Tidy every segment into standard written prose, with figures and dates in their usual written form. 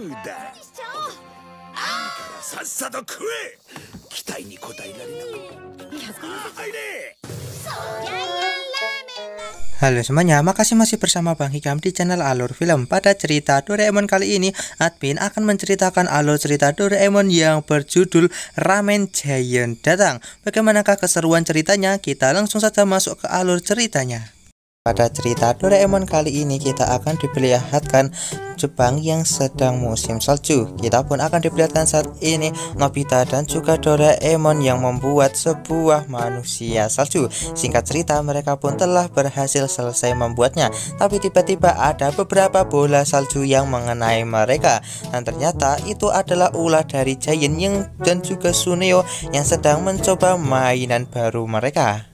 だ。いいからさっさと食え。期待に応えられなかった。入れ。Halo semuanya, makasih masih bersama Bang Hikam di channel Alur Film. Pada cerita Doraemon kali ini, admin akan menceritakan alur cerita Doraemon yang berjudul Ramen Giant datang. Bagaimanakah keseruan ceritanya? Kita langsung saja masuk ke alur ceritanya. Pada cerita Doraemon kali ini kita akan diperlihatkan Jepang yang sedang musim salju. Kita pun akan diperlihatkan saat ini Nobita dan juga Doraemon yang membuat sebuah manusia salju. Singkat cerita mereka pun telah berhasil selesai membuatnya. Tapi tiba-tiba ada beberapa bola salju yang mengenai mereka. Dan ternyata itu adalah ulah dari Giant dan juga Suneo yang sedang mencoba mainan baru mereka.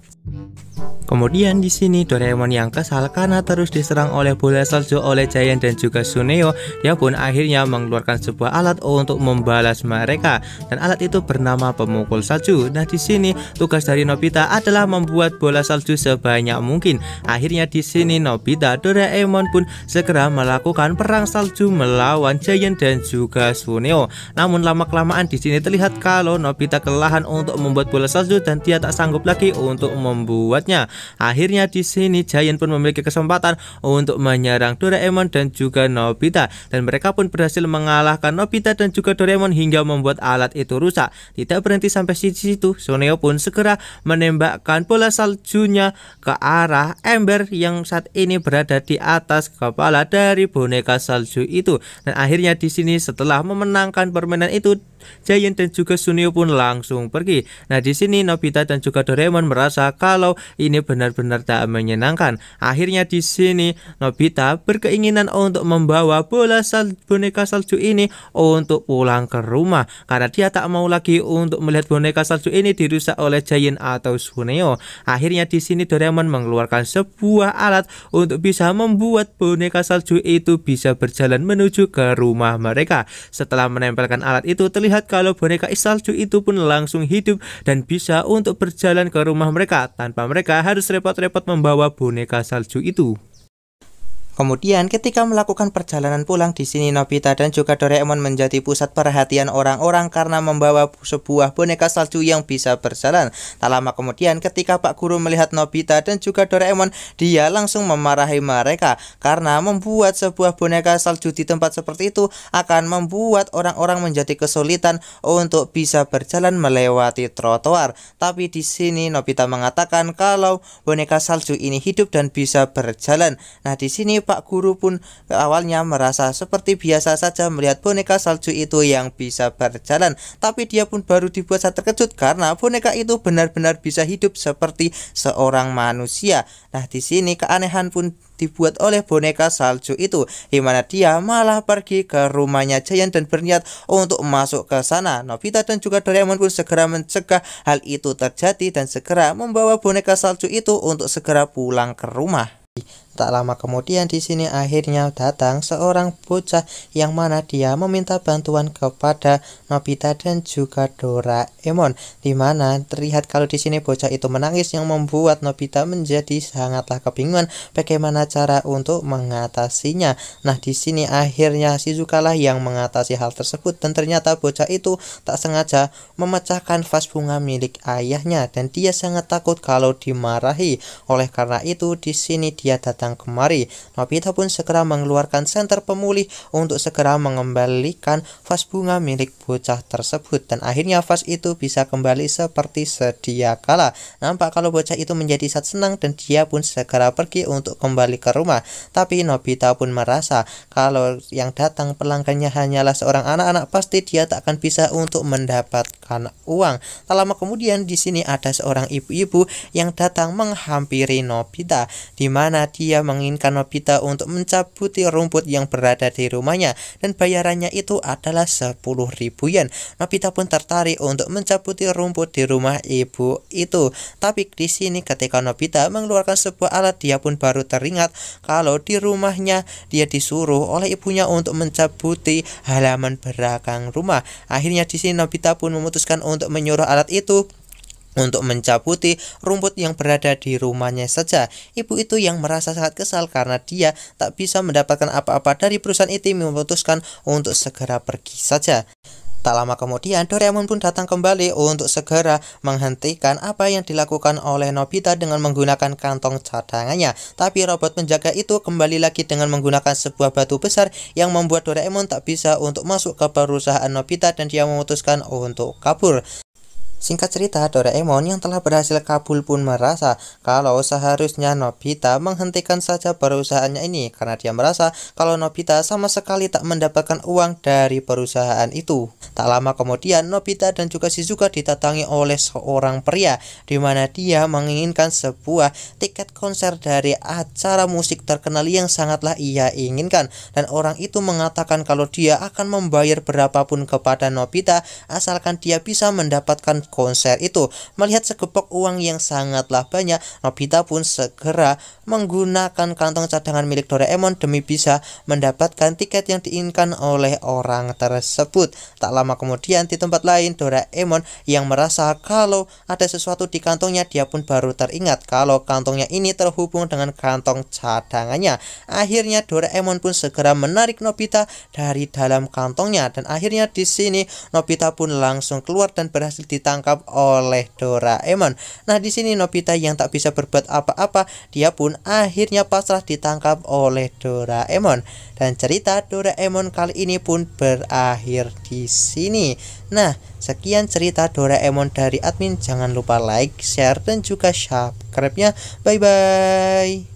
Kemudian di sini Doraemon yang kesal karena terus diserang oleh bola salju oleh Giant dan juga Suneo. Dia pun akhirnya mengeluarkan sebuah alat untuk membalas mereka, dan alat itu bernama pemukul salju. Nah di sini tugas dari Nobita adalah membuat bola salju sebanyak mungkin. Akhirnya di sini Nobita, Doraemon pun segera melakukan perang salju melawan Giant dan juga Suneo. Namun lama-kelamaan di sini terlihat kalau Nobita kelelahan untuk membuat bola salju dan dia tak sanggup lagi untuk membuatnya. Akhirnya di sini Giant pun memiliki kesempatan untuk menyerang Doraemon dan juga Nobita, dan mereka pun berhasil mengalahkan Nobita dan juga Doraemon hingga membuat alat itu rusak. Tidak berhenti sampai di situ, Suneo pun segera menembakkan bola saljunya ke arah ember yang saat ini berada di atas kepala dari boneka salju itu. Dan akhirnya di sini setelah memenangkan permainan itu, Giant dan juga Suneo pun langsung pergi. Nah di sini Nobita dan juga Doraemon merasa kalau ini benar-benar tak menyenangkan. Akhirnya di sini Nobita berkeinginan untuk membawa boneka salju ini untuk pulang ke rumah, karena dia tak mau lagi untuk melihat boneka salju ini dirusak oleh Giant atau Suneo. Akhirnya di sini Doraemon mengeluarkan sebuah alat untuk bisa membuat boneka salju itu bisa berjalan menuju ke rumah mereka. Setelah menempelkan alat itu, terlihat kalau boneka salju itu pun langsung hidup dan bisa untuk berjalan ke rumah mereka tanpa mereka harus repot-repot membawa boneka salju itu. Kemudian ketika melakukan perjalanan pulang, di sini Nobita dan juga Doraemon menjadi pusat perhatian orang-orang karena membawa sebuah boneka salju yang bisa berjalan. Tak lama kemudian ketika Pak Guru melihat Nobita dan juga Doraemon, dia langsung memarahi mereka karena membuat sebuah boneka salju di tempat seperti itu akan membuat orang-orang menjadi kesulitan untuk bisa berjalan melewati trotoar. Tapi di sini Nobita mengatakan kalau boneka salju ini hidup dan bisa berjalan. Nah di sini Pak Guru pun awalnya merasa seperti biasa saja melihat boneka salju itu yang bisa berjalan, tapi dia pun baru dibuat sangat terkejut karena boneka itu benar-benar bisa hidup seperti seorang manusia. Nah di sini keanehan pun dibuat oleh boneka salju itu, di mana dia malah pergi ke rumahnya Giant dan berniat untuk masuk ke sana. Nobita dan juga Doraemon pun segera mencegah hal itu terjadi dan segera membawa boneka salju itu untuk segera pulang ke rumah. Tak lama kemudian di sini akhirnya datang seorang bocah yang mana dia meminta bantuan kepada Nobita dan juga Doraemon, di mana terlihat kalau di sini bocah itu menangis yang membuat Nobita menjadi sangatlah kebingungan bagaimana cara untuk mengatasinya. Nah di sini akhirnya Shizuka lah yang mengatasi hal tersebut, dan ternyata bocah itu tak sengaja memecahkan vas bunga milik ayahnya dan dia sangat takut kalau dimarahi. Oleh karena itu di sini dia datang kemari. Nobita pun segera mengeluarkan senter pemulih untuk segera mengembalikan vas bunga milik bocah tersebut, dan akhirnya vas itu bisa kembali seperti sedia kala. Nampak kalau bocah itu menjadi sangat senang dan dia pun segera pergi untuk kembali ke rumah. Tapi Nobita pun merasa kalau yang datang pelanggannya hanyalah seorang anak-anak, pasti dia tak akan bisa untuk mendapatkan uang. Tak lama kemudian di sini ada seorang ibu-ibu yang datang menghampiri Nobita, di mana dia menginginkan Nobita untuk mencabuti rumput yang berada di rumahnya, dan bayarannya itu adalah 10.000 yen. Nobita pun tertarik untuk mencabuti rumput di rumah ibu itu. Tapi di sini ketika Nobita mengeluarkan sebuah alat, dia pun baru teringat kalau di rumahnya dia disuruh oleh ibunya untuk mencabuti halaman belakang rumah. Akhirnya di sini Nobita pun memutuskan untuk menyuruh alat itu untuk mencabuti rumput yang berada di rumahnya saja. Ibu itu yang merasa sangat kesal karena dia tak bisa mendapatkan apa-apa dari perusahaan itu, memutuskan untuk segera pergi saja. Tak lama kemudian Doraemon pun datang kembali untuk segera menghentikan apa yang dilakukan oleh Nobita dengan menggunakan kantong cadangannya. Tapi robot penjaga itu kembali lagi dengan menggunakan sebuah batu besar yang membuat Doraemon tak bisa untuk masuk ke perusahaan Nobita dan dia memutuskan untuk kabur. Singkat cerita, Doraemon yang telah berhasil kabur pun merasa kalau seharusnya Nobita menghentikan saja perusahaannya ini karena dia merasa kalau Nobita sama sekali tak mendapatkan uang dari perusahaan itu. Tak lama kemudian, Nobita dan juga Shizuka didatangi oleh seorang pria di mana dia menginginkan sebuah tiket konser dari acara musik terkenal yang sangatlah ia inginkan, dan orang itu mengatakan kalau dia akan membayar berapapun kepada Nobita asalkan dia bisa mendapatkan konser itu. Melihat segepok uang yang sangatlah banyak, Nobita pun segera menggunakan kantong cadangan milik Doraemon demi bisa mendapatkan tiket yang diinginkan oleh orang tersebut. Tak lama kemudian di tempat lain, Doraemon yang merasa kalau ada sesuatu di kantongnya, dia pun baru teringat kalau kantongnya ini terhubung dengan kantong cadangannya. Akhirnya Doraemon pun segera menarik Nobita dari dalam kantongnya, dan akhirnya di sini Nobita pun langsung keluar dan berhasil ditangkap oleh Doraemon. Nah, di sini Nobita yang tak bisa berbuat apa-apa, dia pun akhirnya pasrah ditangkap oleh Doraemon. Dan cerita Doraemon kali ini pun berakhir di sini. Nah, sekian cerita Doraemon dari admin. Jangan lupa like, share, dan juga subscribe-nya. Bye-bye.